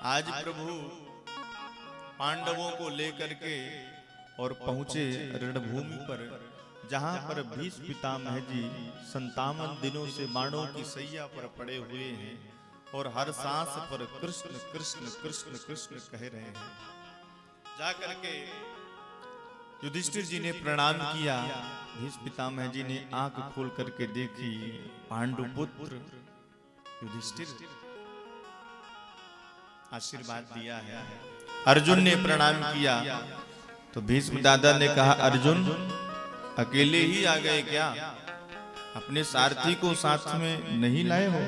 आज प्रभु पांडवों को लेकर के और पहुंचे रणभूमि पर, जहां पर भीष्म पितामह जी 57 दिनों से बाणों की सैया पर पड़े हुए हैं और हर सांस पर कृष्ण कृष्ण कृष्ण कृष्ण कह रहे हैं। जाकर के युधिष्ठिर जी ने प्रणाम किया। भीष्म पितामह जी ने आंख खोल करके देखी, पांडुपुत्र युधिष्ठिर आशीर्वाद दिया है। अर्जुन ने प्रणाम किया तो भीष्म दादा ने कहा, अर्जुन अकेले ही आ गए क्या? अपने सारथी को साथ में नहीं लाए हो?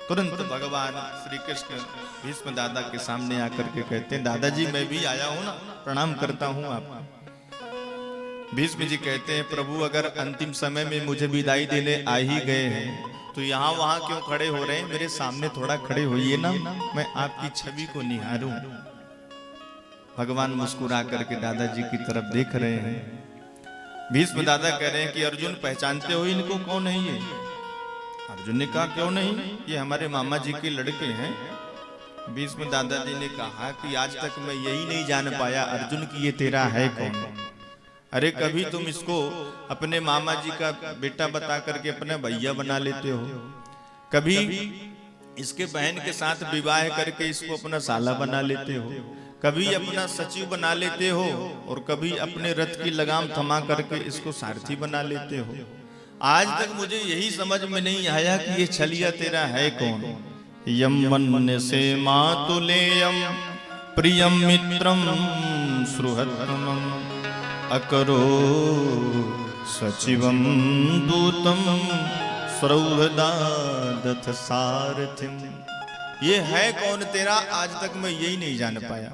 तुरंत भगवान श्री कृष्ण भीष्म दादा के सामने आकर के कहते हैं, दादाजी मैं भी आया हूं ना, प्रणाम करता हूं आपको। भीष्म जी कहते हैं, प्रभु अगर अंतिम समय में मुझे विदाई देने आ ही गए हैं तो यहाँ वहां क्यों खड़े हो रहे हैं? मेरे सामने थोड़ा खड़े होइए ना, मैं आपकी छवि को निहारूं। भगवान मुस्कुरा करके दादाजी की तरफ देख रहे हैं। भीष्म दादा कह रहे हैं कि अर्जुन पहचानते हो इनको, कौन है ये? अर्जुन ने कहा, क्यों नहीं, ये हमारे मामा जी के लड़के हैं। भीष्म दादाजी ने कहा कि आज तक मैं यही नहीं जान पाया अर्जुन की ये तेरा है कौन। अरे कभी तुम इसको अपने मामा जी का बेटा बता करके अपना भैया बना लेते हो, कभी इसके बहन के साथ विवाह करके इसको अपना साला बना लेते हो, कभी अपना सचिव बना लेते हो और कभी अपने रथ की लगाम थमा करके इसको सारथी बना लेते हो। आज तक मुझे यही समझ में नहीं आया कि ये छलिया तेरा है कौन। यम मन से मातुलेयम प्रियम मित्रम सुहृदम अकरो सचिवम दूतम सौहृदादथ सारथिम। ये है कौन तेरा, आज तक मैं यही नहीं जान पाया।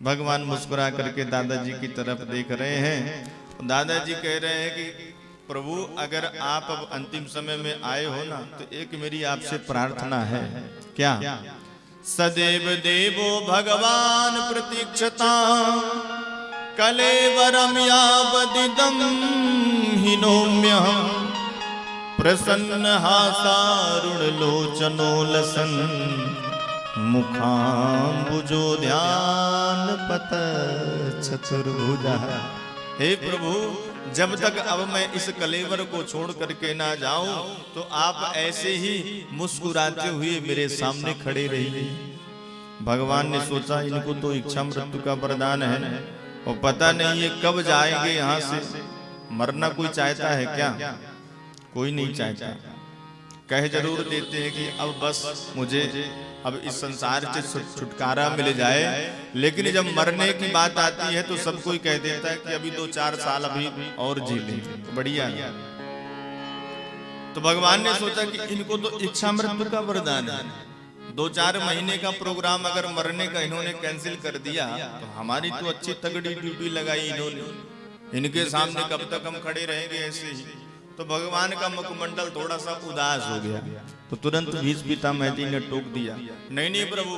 भगवान मुस्कुरा करके दादाजी की तरफ देख रहे हैं। दादाजी कह रहे हैं कि प्रभु अगर आप अब अंतिम समय में आए हो ना, तो एक मेरी आपसे प्रार्थना है। क्या? सदैव देवो भगवान प्रतीक्षता कलेवरम यावदिदं हिनोम्यहम् प्रसन्न हासारुण लोचनो लसन मुखाम्बुजो ध्यान पत चतुर्भुजा। हे प्रभु, जब तक अब मैं इस कलेवर को छोड़ करके ना जाऊं तो आप ऐसे ही मुस्कुराते हुए मेरे सामने खड़े रहिए। भगवान ने सोचा इनको तो इच्छा मृत्यु का वरदान है और पता नहीं ये कब जाएंगे यहाँ से। मरना कोई चाहता है क्या? कोई नहीं चाहता। कह जरूर देते हैं कि अब बस मुझे अब इस संसार से छुटकारा मिल जाए, लेकिन जब मरने की बात आती है तो सब कोई कह देता है कि अभी 2-4 साल अभी और जी लें, बढ़िया। तो भगवान ने सोचा कि इनको तो इच्छा मृत्यु का वरदान है। 2-4 महीने का प्रोग्राम अगर मरने का इन्होंने कैंसिल कर दिया तो हमारी तो अच्छी तगड़ी ड्यूटी लगाई इन्होंने। इनके सामने कब तक हम खड़े रहेंगे ऐसे ही? तो भगवान का मुखमंडल थोड़ा सा उदास हो गया। तो तुरंत भीष्म पितामह जी ने टोक दिया, नहीं नहीं प्रभु,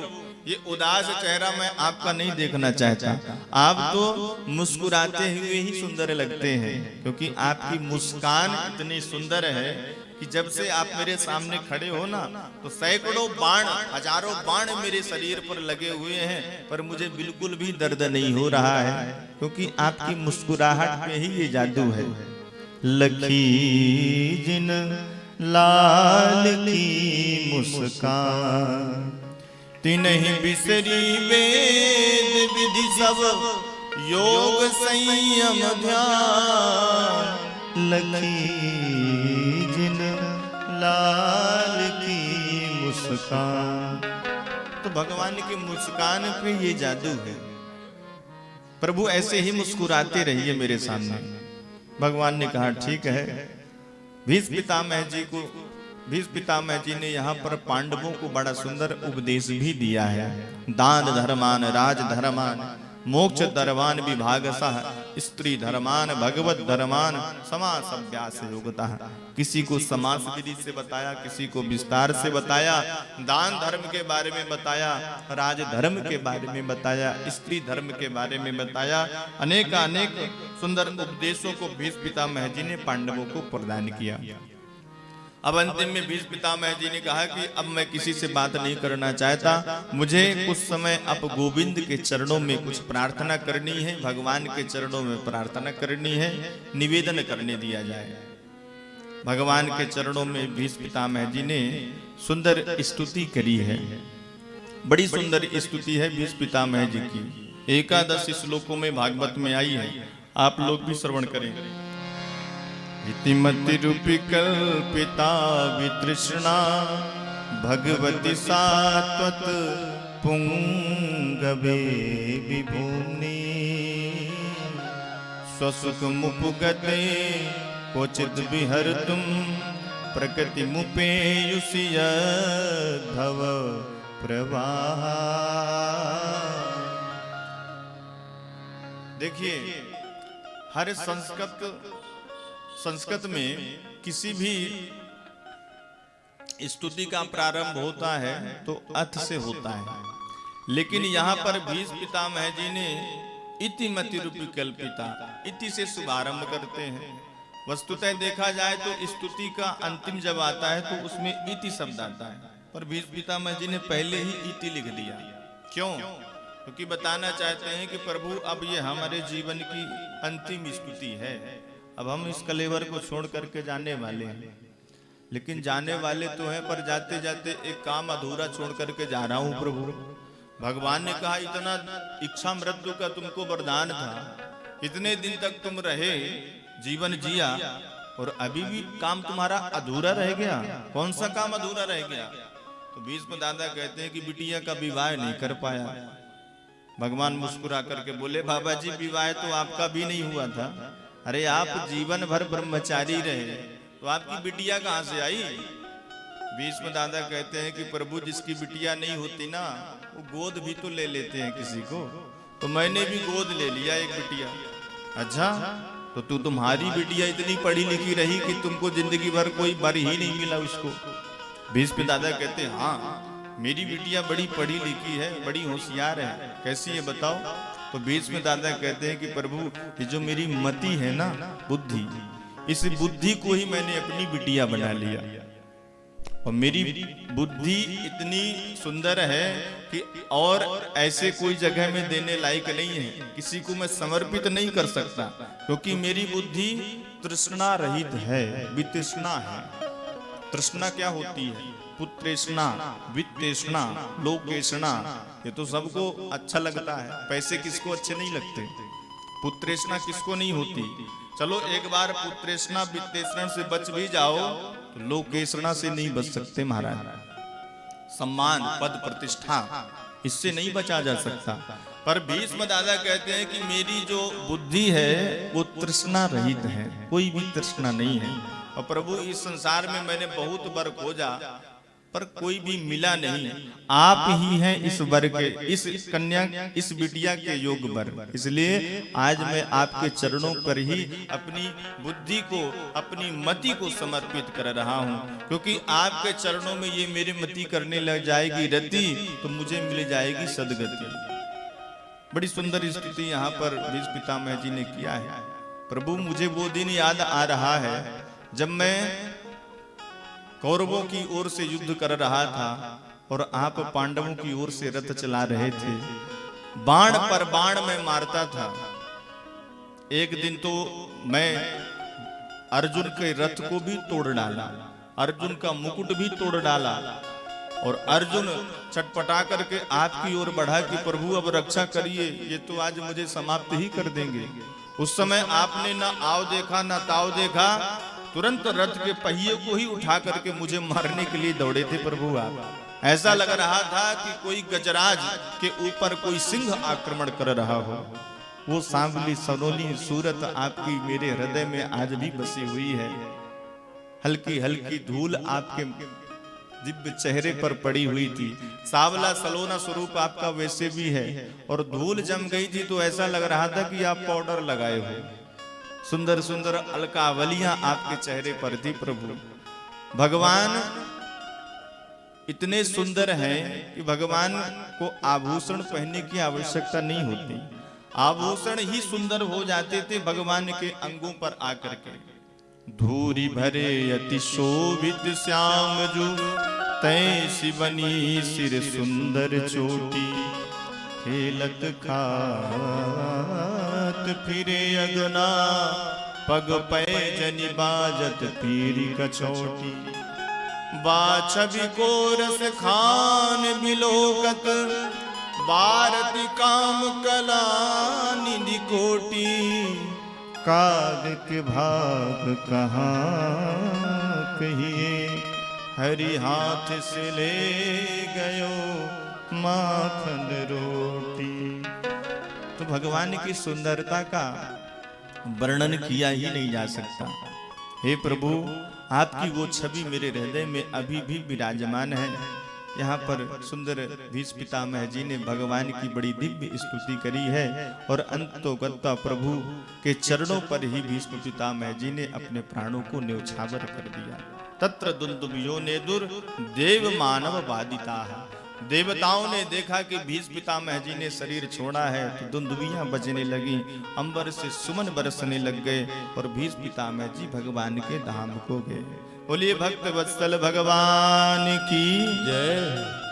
ये उदास चेहरा मैं आपका नहीं देखना चाहता। आप तो मुस्कुराते हुए ही सुंदर लगते हैं, क्योंकि आपकी मुस्कान इतनी सुंदर है कि जब से आप मेरे सामने खड़े हो ना तो सैकड़ों बाण, हजारों बाण मेरे शरीर पर लगे हुए हैं, पर मुझे बिल्कुल भी दर्द नहीं हो रहा है, क्योंकि आपकी मुस्कुराहट पे ही ये जादू है। लखी जिन लाल की मुस्कान तिन्हि बिसरी वेद विधि सब योग संयम ध्यान। लखी जिन लाल की मुस्कान। तो भगवान की मुस्कान पे ये जादू है। प्रभु ऐसे ही मुस्कुराते रहिए मेरे सामने। भगवान ने कहा ठीक है। भीष्म पितामह जी ने यहाँ पर पांडवों को बड़ा सुंदर उपदेश भी दिया है। दान धर्मान राज धर्मान मोक्ष धर्मान विभागसः स्त्री धर्मान भगवत धर्मान समास अभ्यास योगतः। किसी को समास विधि से बताया, किसी को विस्तार से बताया, दान धर्म के बारे में बताया, राज धर्म के बारे में बताया, स्त्री धर्म के बारे में बताया। अनेक सुंदर उपदेशों को भीष्म पितामह जी ने पांडवों को प्रदान किया। अब अंतिम में भीष्म पितामह जी ने कहा कि अब मैं किसी से बात नहीं करना चाहता, मुझे कुछ समय अब गोविंद के चरणों में कुछ प्रार्थना करनी है, भगवान के चरणों में प्रार्थना करनी है, निवेदन करने दिया जाए। भगवान के चरणों में भीष्म पितामह जी ने सुंदर स्तुति करी है, बड़ी सुंदर स्तुति है भीष्म पितामह जी की। 11 श्लोकों में भागवत में आई है, आप लोग भी श्रवण करें। इतिमति रूपी कल्पिता वितृष्णा भगवती सात्वत पुंगवे विभूमि स्वसुख मुपुगते क्वचित विहर्तुम प्रकृति मुपेयुषि भव प्रवाह। देखिए, हर संस्कृत में किसी भी स्तुति का प्रारंभ होता है तो अर्थ से होता है, लेकिन यहाँ पर भीष्म पितामह जी ने इतिमति रूपी कल्पिता, इति से शुभारंभ करते हैं। वस्तुतः देखा जाए तो स्तुति का अंतिम जब आता है तो उसमें इति शब्द आता है, पर भीष्म पितामह जी ने पहले ही इति लिख दिया। क्यों? क्योंकि बताना चाहते हैं कि प्रभु अब ये हमारे जीवन की अंतिम स्तुति है, अब हम इस कलेवर को छोड़ करके जाने वाले हैं। लेकिन जाने वाले तो हैं, पर जाते जाते एक काम अधूरा छोड़ करके जा रहा हूं प्रभु। भगवान ने कहा इतना इच्छा मृत्यु का तुमको वरदान था, इतने दिन तक तुम रहे, जीवन जिया, और अभी भी काम तुम्हारा अधूरा रह गया। कौन सा काम अधूरा रह गया? तो भीष्म दादा कहते हैं कि बिटिया का विवाह नहीं कर पाया। भगवान मुस्कुरा करके बोले, बाबा जी विवाह तो आपका भी नहीं हुआ था, अरे आप जीवन भर ब्रह्मचारी रहे, तो आपकी बिटिया कहां से आई? भीष्म दादा कहते हैं कि प्रभु जिसकी बिटिया नहीं होती ना, वो गोद भी तो ले लेते हैं किसी को, तो मैंने भी गोद ले लिया एक बिटिया। अच्छा, तो तुम्हारी बिटिया इतनी पढ़ी लिखी रही कि तुमको जिंदगी भर कोई बर ही नहीं मिला उसको? भीष्म दादा कहते हैं हाँ, मेरी बिटिया बड़ी पढ़ी लिखी है, बड़ी होशियार है। कैसी है बताओ? तो भीष्म दादा कहते हैं कि प्रभु ये जो मेरी मति है ना, बुद्धि, इस बुद्धि को ही मैंने अपनी बिटिया बना लिया, और मेरी बुद्धि इतनी सुंदर है कि और ऐसे कोई जगह में देने लायक नहीं है, किसी को मैं समर्पित नहीं कर सकता, क्योंकि मेरी बुद्धि तृष्णा रहित है, वितृष्णा है। तृष्णा क्या होती है? पुत्रेष्णा, वित्तेष्णा, लोकेष्णा, ये तो सबको अच्छा लगता है, पैसे किसको अच्छे नहीं लगते? पुत्रेष्णा किसको नहीं होती? चलो एक बार पुत्रेष्णा वित्तेष्णा से बच भी जाओ तो लोकेष्णा से नहीं बच सकते महाराज। सम्मान, पद, प्रतिष्ठा, इससे नहीं बचा जा सकता। पर भीष्म दादा कहते हैं कि मेरी जो बुद्धि है वो तृष्णा रहित है, कोई भी तृष्णा नहीं है। और प्रभु इस संसार में मैंने बहुत वर खोजा, पर कोई भी मिला नहीं, आप ही हैं इस वर के, इस कन्या, इस बिटिया के योग वर। इसलिए आज मैं आपके चरणों पर ही अपनी बुद्धि को, अपनी मति को समर्पित कर रहा हूँ, क्योंकि आपके चरणों में ये मेरी मति करने लग जाएगी रति, तो मुझे मिल जाएगी सदगति। बड़ी सुंदर स्तुति यहाँ पर भीष्म पितामह जी ने किया है। प्रभु मुझे वो दिन याद आ रहा है जब मैं कौरवों की ओर से युद्ध कर रहा था और आप पांडवों की ओर से रथ चला रहे थे। बाण पर बाण में मारता था। एक दिन तो मैं अर्जुन के रथ को भी तोड़ डाला, अर्जुन का मुकुट भी तोड़ डाला, और अर्जुन चटपटा करके आपकी ओर बढ़ा कि प्रभु अब रक्षा करिए, ये तो आज मुझे समाप्त ही कर देंगे। उस समय आपने ना आओ देखा ना ताव देखा, तुरंत रथ के पहिए को ही उठा करके मुझे मारने के लिए दौड़े थे प्रभु आप। ऐसा लग रहा था कि कोई गजराज के ऊपर कोई सिंह आक्रमण कर रहा हो। वो सांवली सनोली सूरत आपकी मेरे हृदय में आज भी बसी हुई है। हल्की हल्की धूल आपके दिव्य चेहरे पर पड़ी हुई थी। सावला सलोना स्वरूप आपका वैसे भी है, और धूल जम गई थी तो ऐसा लग रहा था कि आप पाउडर लगाए हो। सुंदर सुंदर अलकावलियां आपके चेहरे पर थी प्रभु। भगवान इतने सुंदर हैं कि भगवान को आभूषण पहनने की आवश्यकता नहीं होती, आभूषण ही सुंदर हो जाते थे भगवान के अंगों पर आकर के। धूरी भरे अति शोभित श्याम जू, तैसी बनी सिर सुंदर चोटी। खेलत खात फिरे अगना, पग पैजनि बाजत पीरी कछोटी। बाछबि को रस खान बिलोकत, भारती काम कला निधि कोटि। काग के भाग कहाँ कहिए, हरि हाथ से ले गयो माखन रोटी। तो भगवान की सुंदरता का वर्णन किया ही नहीं जा सकता। हे प्रभु, आपकी वो छवि मेरे हृदय में अभी भी विराजमान है। यहाँ पर सुंदर भीष्म पितामह जी ने भगवान की बड़ी दिव्य स्तुति करी है और अंतोगत्वा प्रभु के चरणों पर ही भीष्म पितामह जी ने अपने प्राणों को न्यौछावर कर दिया। तत्र दुंदुभियो नेदुर देव मानव बाधिता। देवताओं ने देखा कि भीष्म पितामह जी ने शरीर छोड़ा है तो दुंदुभियां बजने लगी, अंबर से सुमन बरसने लग गए और भीष्म पितामह जी भगवान के धाम को गए। बोलिए भक्त वत्सल भगवान की जय।